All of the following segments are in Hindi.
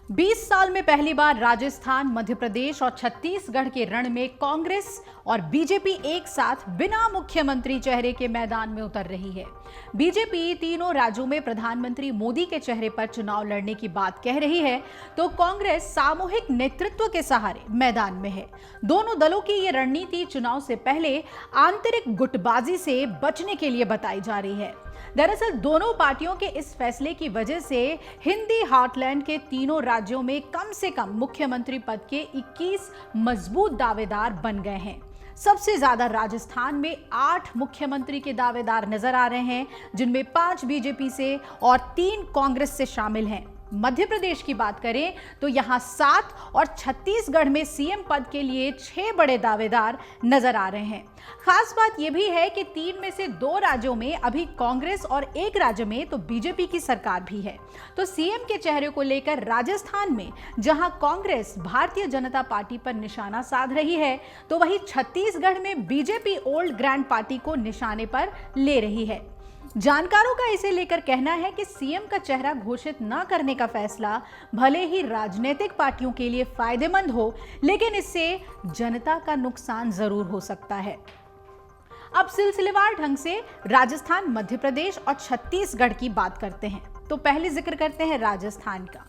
20 साल में पहली बार राजस्थान, मध्य प्रदेश और छत्तीसगढ़ के रण में कांग्रेस और बीजेपी एक साथ बिना मुख्यमंत्री चेहरे के मैदान में उतर रही है। बीजेपी तीनों राज्यों में प्रधानमंत्री मोदी के चेहरे पर चुनाव लड़ने की बात कह रही है, तो कांग्रेस सामूहिक नेतृत्व के सहारे मैदान में है। दोनों दलों की ये रणनीति चुनाव से पहले आंतरिक गुटबाजी से बचने के लिए बताई जा रही है। दरअसल दोनों पार्टियों के इस फैसले की वजह से हिंदी हार्टलैंड के तीनों राज्यों में कम से कम मुख्यमंत्री पद के 21 मजबूत दावेदार बन गए हैं। सबसे ज्यादा राजस्थान में 8 मुख्यमंत्री के दावेदार नजर आ रहे हैं, जिनमें 5 बीजेपी से और 3 कांग्रेस से शामिल हैं। मध्य प्रदेश की बात करें तो यहां 7 और छत्तीसगढ़ में सीएम पद के लिए 6 बड़े दावेदार नजर आ रहे हैं। खास बात यह भी है कि 3 में से 2 राज्यों में अभी कांग्रेस और 1 राज्य में तो बीजेपी की सरकार भी है। तो सीएम के चेहरे को लेकर राजस्थान में जहां कांग्रेस भारतीय जनता पार्टी पर निशाना साध रही है, तो वहीं छत्तीसगढ़ में बीजेपी ओल्ड ग्रैंड पार्टी को निशाने पर ले रही है। जानकारों का इसे लेकर कहना है कि सीएम का चेहरा घोषित न करने का फैसला भले ही राजनीतिक पार्टियों के लिए फायदेमंद हो, लेकिन इससे जनता का नुकसान जरूर हो सकता है। अब सिलसिलेवार ढंग से राजस्थान, मध्य प्रदेश और छत्तीसगढ़ की बात करते हैं। तो पहले जिक्र करते हैं राजस्थान का।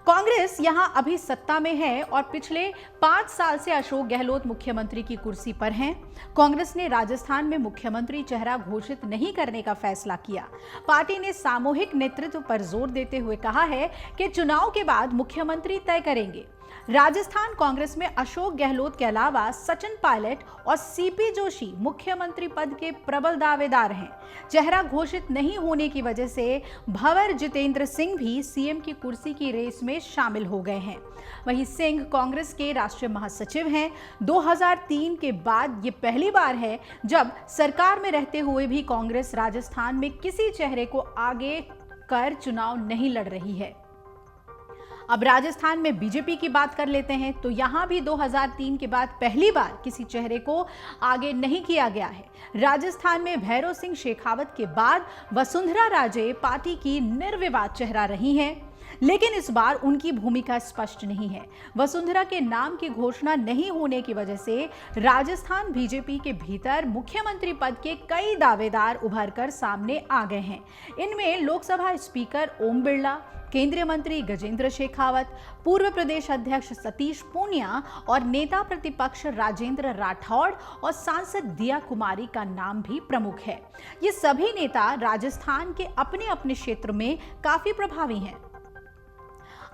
कांग्रेस यहां अभी सत्ता में है और पिछले 5 साल से अशोक गहलोत मुख्यमंत्री की कुर्सी पर हैं। कांग्रेस ने राजस्थान में मुख्यमंत्री चेहरा घोषित नहीं करने का फैसला किया। पार्टी ने सामूहिक नेतृत्व पर जोर देते हुए कहा है कि चुनाव के बाद मुख्यमंत्री तय करेंगे। राजस्थान कांग्रेस में अशोक गहलोत के अलावा सचिन पायलट और सीपी जोशी मुख्यमंत्री पद के प्रबल दावेदार हैं। चेहरा घोषित नहीं होने की वजह से भंवर जितेंद्र सिंह भी सीएम की कुर्सी की रेस में शामिल हो गए हैं। वहीं सिंह कांग्रेस के राष्ट्रीय महासचिव हैं। 2003 के बाद ये पहली बार है जब सरकार में रहते हुए भी कांग्रेस राजस्थान में किसी चेहरे को आगे कर चुनाव नहीं लड़ रही है। अब राजस्थान में बीजेपी की बात कर लेते हैं, तो यहां भी 2003 के बाद पहली बार किसी चेहरे को आगे नहीं किया गया है। राजस्थान में भैरव सिंह शेखावत के बाद वसुंधरा राजे पार्टी की निर्विवाद चेहरा रही हैं, लेकिन इस बार उनकी भूमिका स्पष्ट नहीं है। वसुंधरा के नाम की घोषणा नहीं होने की वजह से राजस्थान बीजेपी के भीतर मुख्यमंत्री पद के कई दावेदार उभर कर सामने आ गए हैं। इनमें लोकसभा स्पीकर ओम बिरला, केंद्रीय मंत्री गजेंद्र शेखावत, पूर्व प्रदेश अध्यक्ष सतीश पूनिया और नेता प्रतिपक्ष राजेंद्र राठौड़ और सांसद दिया कुमारी का नाम भी प्रमुख है। ये सभी नेता राजस्थान के अपने अपने क्षेत्र में काफी प्रभावी हैं।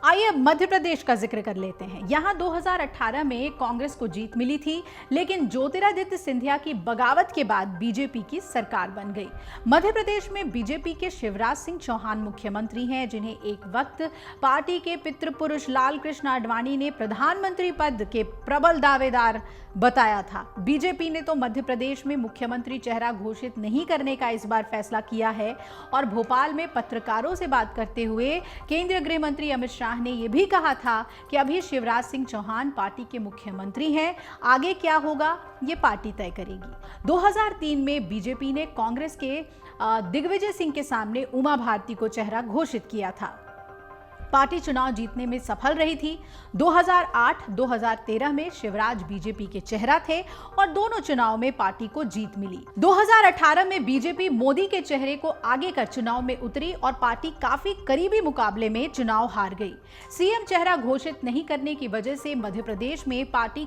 आइए अब मध्य प्रदेश का जिक्र कर लेते हैं। यहां 2018 में कांग्रेस को जीत मिली थी, लेकिन ज्योतिरादित्य सिंधिया की बगावत के बाद बीजेपी की सरकार बन गई। मध्य प्रदेश में बीजेपी के शिवराज सिंह चौहान मुख्यमंत्री हैं, जिन्हें एक वक्त पार्टी के पितृपुरुष लाल कृष्ण आडवाणी ने प्रधानमंत्री पद के प्रबल दावेदार बताया था। बीजेपी ने तो मध्य प्रदेश में मुख्यमंत्री चेहरा घोषित नहीं करने का इस बार फैसला किया है और भोपाल में पत्रकारों से बात करते हुए केंद्रीय गृह मंत्री अमित शाह ने यह भी कहा था कि अभी शिवराज सिंह चौहान पार्टी के मुख्यमंत्री हैं, आगे क्या होगा ये पार्टी तय करेगी। 2003 में बीजेपी ने कांग्रेस के दिग्विजय सिंह के सामने उमा भारती को चेहरा घोषित किया था। पार्टी चुनाव जीतने में सफल रही थी। 2008-2013 में शिवराज बीजेपी के चेहरा थे और दोनों चुनाव में पार्टी को जीत मिली। 2018 में बीजेपी मोदी के चेहरे को आगे कर चुनाव में उतरी और पार्टी काफी करीबी मुकाबले में चुनाव हार गई। सीएम चेहरा घोषित नहीं करने की वजह से मध्य प्रदेश में पार्टी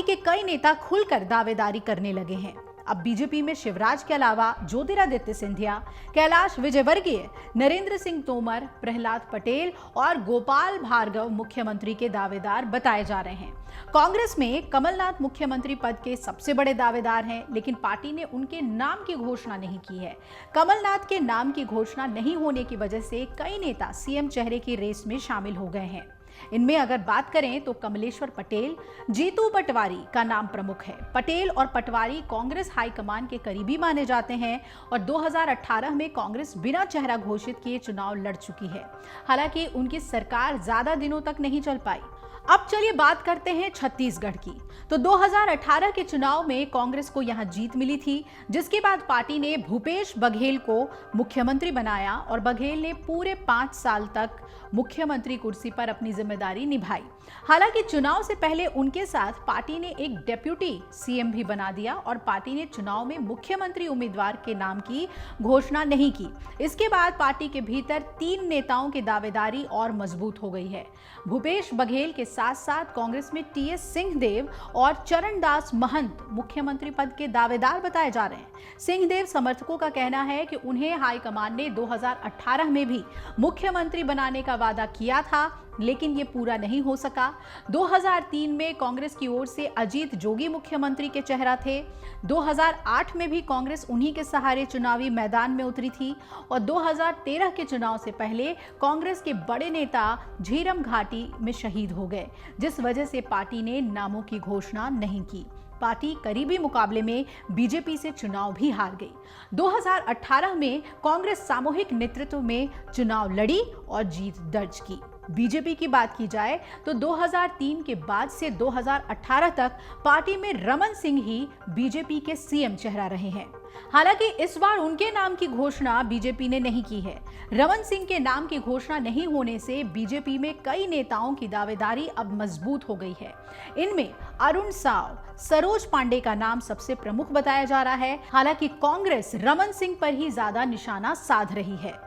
के कई नेता खुलकर दावेदारी करने लगे हैं। अब बीजेपी में शिवराज के अलावा ज्योतिरादित्य सिंधिया, कैलाश विजयवर्गीय, नरेंद्र सिंह तोमर, प्रहलाद पटेल और गोपाल भार्गव मुख्यमंत्री के दावेदार बताए जा रहे हैं। कांग्रेस में कमलनाथ मुख्यमंत्री पद के सबसे बड़े दावेदार हैं, लेकिन पार्टी ने उनके नाम की घोषणा नहीं की है। कमलनाथ के नाम की घोषणा नहीं होने की वजह से कई नेता सीएम चेहरे की रेस में शामिल हो गए हैं। इनमें अगर बात करें तो कमलेश्वर पटेल, जीतू पटवारी का नाम प्रमुख है। पटेल और पटवारी कांग्रेस हाईकमान के करीबी माने जाते हैं और 2018 में कांग्रेस बिना चेहरा घोषित किए चुनाव लड़ चुकी है। हालांकि उनकी सरकार ज्यादा दिनों तक नहीं चल पाई। अब चलिए बात करते हैं छत्तीसगढ़ की। तो 2018 के चुनाव में कांग्रेस को यहां जीत मिली थी, जिसके बाद पार्टी ने भूपेश बघेल को मुख्यमंत्री बनाया और बघेल ने पूरे 5 साल तक मुख्यमंत्री कुर्सी पर अपनी जिम्मेदारी निभाई। हालांकि चुनाव से पहले उनके साथ पार्टी ने एक डेप्यूटी सीएम भी बना दिया और पार्टी ने चुनाव में मुख्यमंत्री उम्मीदवार के नाम की घोषणा नहीं की। इसके बाद पार्टी के भीतर 3 नेताओं की दावेदारी और मजबूत हो गई है। भूपेश बघेल के साथ साथ कांग्रेस में टीएस सिंहदेव और चरणदास महंत मुख्यमंत्री पद के दावेदार बताए जा रहे हैं। सिंहदेव समर्थकों का कहना है कि उन्हें हाईकमान ने 2018 में भी मुख्यमंत्री बनाने का वादा किया था, लेकिन ये पूरा नहीं हो सका। 2003 में कांग्रेस की ओर से अजीत जोगी मुख्यमंत्री के चेहरा थे। 2008 में भी कांग्रेस उन्हीं के सहारे चुनावी मैदान में उतरी थी और 2013 के चुनाव से पहले कांग्रेस के बड़े नेता झीरम घाटी में शहीद हो गए, जिस वजह से पार्टी ने नामों की घोषणा नहीं की। पार्टी करीबी मुकाबले में बीजेपी से चुनाव भी हार गई। 2018 में कांग्रेस सामूहिक नेतृत्व में चुनाव लड़ी और जीत दर्ज की। बीजेपी की बात की जाए तो 2003 के बाद से 2018 तक पार्टी में रमन सिंह ही बीजेपी के सीएम चेहरा रहे हैं। हालांकि इस बार उनके नाम की घोषणा बीजेपी ने नहीं की है। रमन सिंह के नाम की घोषणा नहीं होने से बीजेपी में कई नेताओं की दावेदारी अब मजबूत हो गई है। इनमें अरुण साव, सरोज पांडे का नाम सबसे प्रमुख बताया जा रहा है। हालांकि कांग्रेस रमन सिंह पर ही ज्यादा निशाना साध रही है।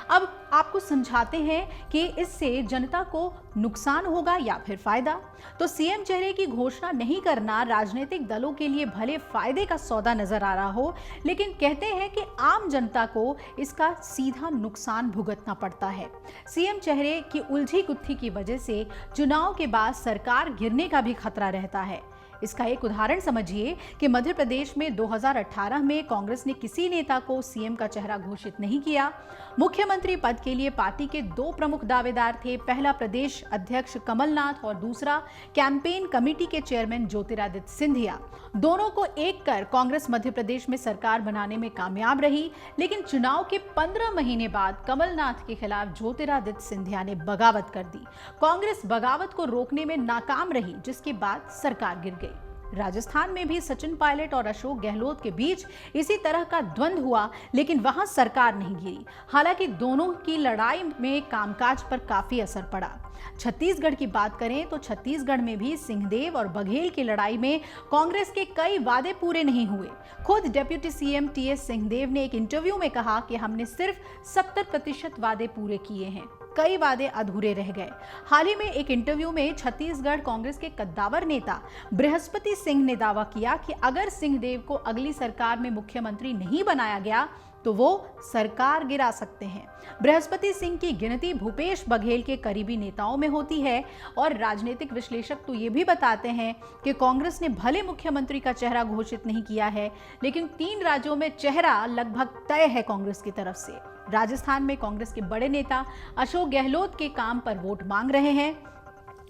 अब आपको समझाते हैं कि इससे जनता को नुकसान होगा या फिर फायदा। तो सीएम चेहरे की घोषणा नहीं करना राजनीतिक दलों के लिए भले फायदे का सौदा नजर आ रहा हो, लेकिन कहते हैं कि आम जनता को इसका सीधा नुकसान भुगतना पड़ता है। सीएम चेहरे की उलझी गुत्थी की वजह से चुनाव के बाद सरकार गिरने का भी खतरा रहता है। इसका एक उदाहरण समझिए कि मध्य प्रदेश में 2018 में कांग्रेस ने किसी नेता को सीएम का चेहरा घोषित नहीं किया। मुख्यमंत्री पद के लिए पार्टी के 2 प्रमुख दावेदार थे, पहला प्रदेश अध्यक्ष कमलनाथ और दूसरा कैंपेन कमेटी के चेयरमैन ज्योतिरादित्य सिंधिया। दोनों को एक कर कांग्रेस मध्य प्रदेश में सरकार बनाने में कामयाब रही, लेकिन चुनाव के 15 महीने बाद कमलनाथ के खिलाफ ज्योतिरादित्य सिंधिया ने बगावत कर दी। कांग्रेस बगावत को रोकने में नाकाम रही, जिसके बाद सरकार गिर गई। राजस्थान में भी सचिन पायलट और अशोक गहलोत के बीच इसी तरह का द्वंद्व हुआ, लेकिन वहां सरकार नहीं गिरी। हालांकि दोनों की लड़ाई में कामकाज पर काफी असर पड़ा। छत्तीसगढ़ की बात करें तो छत्तीसगढ़ में भी सिंहदेव और बघेल की लड़ाई में कांग्रेस के कई वादे पूरे नहीं हुए। खुद डिप्टी सीएम टीएस सिंहदेव ने एक इंटरव्यू में कहा कि हमने सिर्फ 70% वादे पूरे किए हैं, कई वादे अधूरे रह गए। हाल ही में एक इंटरव्यू में छत्तीसगढ़ कांग्रेस के कद्दावर नेता बृहस्पति सिंह ने दावा किया कि अगर सिंहदेव को अगली सरकार में मुख्यमंत्री नहीं बनाया गया तो वो सरकार गिरा सकते हैं। बृहस्पति सिंह की गिनती भूपेश बघेल के करीबी नेताओं में होती है और राजनीतिक विश्लेषक तो ये भी बताते हैं कि कांग्रेस ने भले मुख्यमंत्री का चेहरा घोषित नहीं किया है, लेकिन 3 राज्यों में चेहरा लगभग तय है कांग्रेस की तरफ से। राजस्थान में कांग्रेस के बड़े नेता अशोक गहलोत के काम पर वोट मांग रहे हैं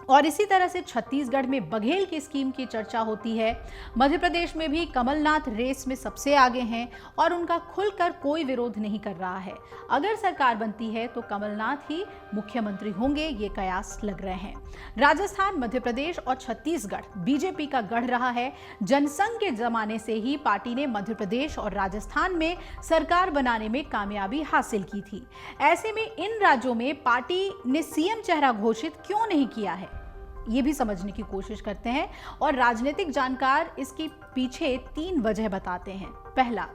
और इसी तरह से छत्तीसगढ़ में बघेल की स्कीम की चर्चा होती है। मध्य प्रदेश में भी कमलनाथ रेस में सबसे आगे हैं और उनका खुलकर कोई विरोध नहीं कर रहा है। अगर सरकार बनती है तो कमलनाथ ही मुख्यमंत्री होंगे, ये कयास लग रहे हैं। राजस्थान, मध्य प्रदेश और छत्तीसगढ़ बीजेपी का गढ़ रहा है। जनसंघ के जमाने से ही पार्टी ने मध्य प्रदेश और राजस्थान में सरकार बनाने में कामयाबी हासिल की थी। ऐसे में इन राज्यों में पार्टी ने सीएम चेहरा घोषित क्यों नहीं किया है, ये भी समझने की कोशिश करते हैं और राजनीतिक जानकार इसके पीछे 3 वजह बताते हैं। पहला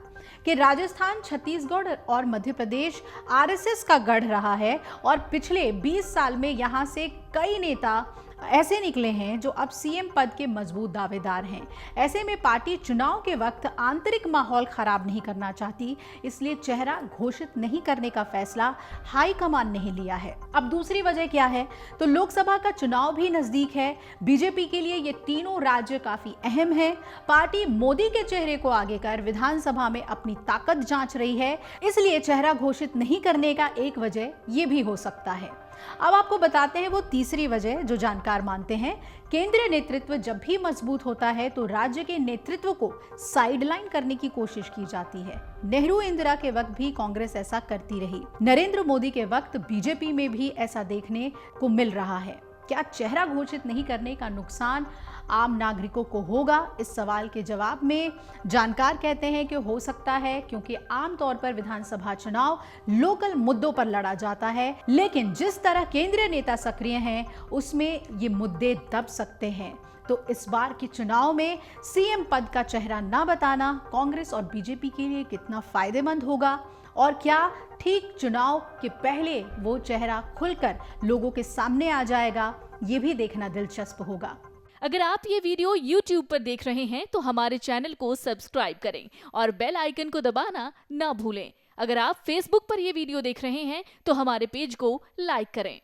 कि राजस्थान, छत्तीसगढ़ और मध्य प्रदेश आरएसएस का गढ़ रहा है और पिछले 20 साल में यहां से कई नेता ऐसे निकले हैं जो अब सीएम पद के मजबूत दावेदार हैं। ऐसे में पार्टी चुनाव के वक्त आंतरिक माहौल खराब नहीं करना चाहती, इसलिए चेहरा घोषित नहीं करने का फैसला हाईकमान ने लिया है। अब दूसरी वजह क्या है, तो लोकसभा का चुनाव भी नजदीक है। बीजेपी के लिए ये तीनों राज्य काफी अहम है। पार्टी मोदी के चेहरे को आगे कर विधानसभा में अपनी ताकत जांच रही है, इसलिए चेहरा घोषित नहीं करने का एक वजह ये भी हो सकता है। अब आपको बताते हैं वो तीसरी वजह जो जानकार मानते हैं। केंद्रीय नेतृत्व जब भी मजबूत होता है तो राज्य के नेतृत्व को साइडलाइन करने की कोशिश की जाती है। नेहरू इंदिरा के वक्त भी कांग्रेस ऐसा करती रही। नरेंद्र मोदी के वक्त बीजेपी में भी ऐसा देखने को मिल रहा है। क्या चेहरा घोषित नहीं करने का नुकसान आम नागरिकों को होगा? इस सवाल के जवाब में जानकार कहते हैं कि हो सकता है, क्योंकि आमतौर पर विधानसभा चुनाव लोकल मुद्दों पर लड़ा जाता है, लेकिन जिस तरह केंद्रीय नेता सक्रिय हैं उसमें ये मुद्दे दब सकते हैं। तो इस बार के चुनाव में सीएम पद का चेहरा ना बताना कांग्रेस और बीजेपी के लिए कितना फायदेमंद होगा, और क्या ठीक चुनाव के पहले वो चेहरा खुलकर लोगों के सामने आ जाएगा, ये भी देखना दिलचस्प होगा। अगर आप ये वीडियो YouTube पर देख रहे हैं तो हमारे चैनल को सब्सक्राइब करें और बेल आइकन को दबाना ना भूलें। अगर आप Facebook पर ये वीडियो देख रहे हैं तो हमारे पेज को लाइक करें।